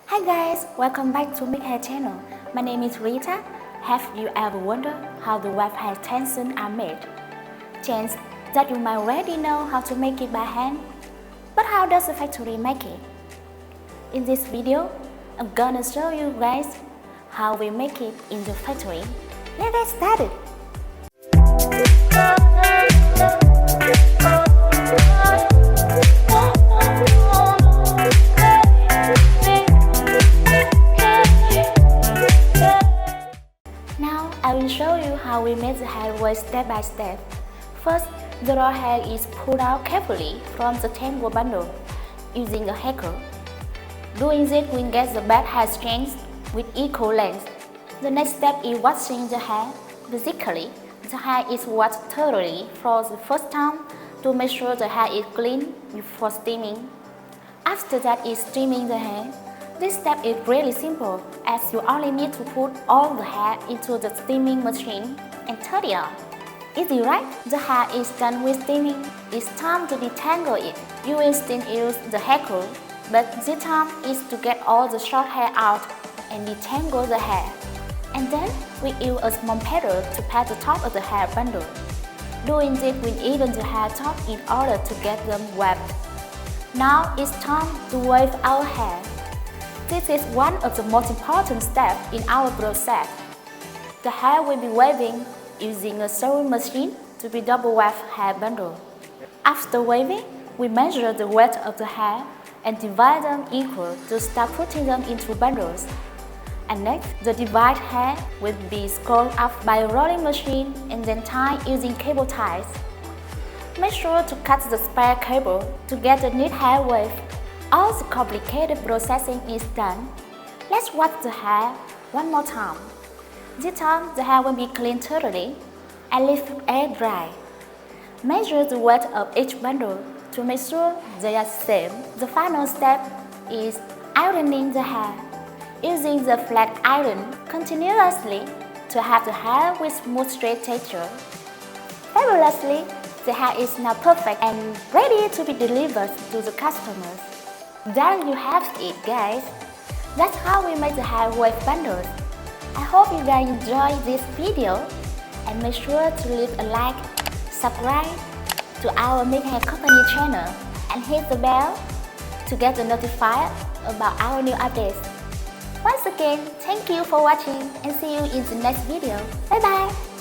Hi guys, welcome back to Make Hair channel. My name is Rita. Have you ever wondered how the weft hair extensions are made? Chance that you might already know how to make it by hand. But how does the factory make it? In this video, I'm gonna show you guys how we make it in the factory. Let's get started! Now I will show you how we make the hair waste step by step. First, the raw hair is pulled out carefully from the Detangle bundle using a hacker. Doing this will get the bad hair strands with equal length. The next step is washing the hair. Basically, the hair is washed thoroughly for the first time to make sure the hair is clean before steaming. After that is steaming the hair. This step is really simple as you only need to put all the hair into the steaming machine and turn it on. Easy, right? The hair is done with steaming. It's time to detangle it. You will still use the hacker, but this time is to get all the short hair out and detangle the hair. And then we use a small paddle to pat the top of the hair bundle. Doing this will even the hair top in order to get them wet. Now it's time to wave our hair. This is one of the most important steps in our process. The hair will be waving using a sewing machine to be double weft hair bundle. After waving, we measure the weight of the hair and divide them equal to start putting them into bundles. And next, the divided hair will be scrolled up by a rolling machine and then tied using cable ties. Make sure to cut the spare cable to get a neat hair wave. All the complicated processing is done. Let's wash the hair one more time. This time, the hair will be cleaned thoroughly and leave air dry. Measure the weight of each bundle to make sure they are the same. The final step is ironing the hair. Using the flat iron continuously to have the hair with smooth straight texture. Fabulously, the hair is now perfect and ready to be delivered to the customers. There you have it, guys. That's how we make the hair wave bundles. I hope you guys enjoyed this video and make sure to leave a like, subscribe to our Make Hair Company channel and hit the bell to get notified about our new updates. Once again, thank you for watching and see you in the next video. Bye bye!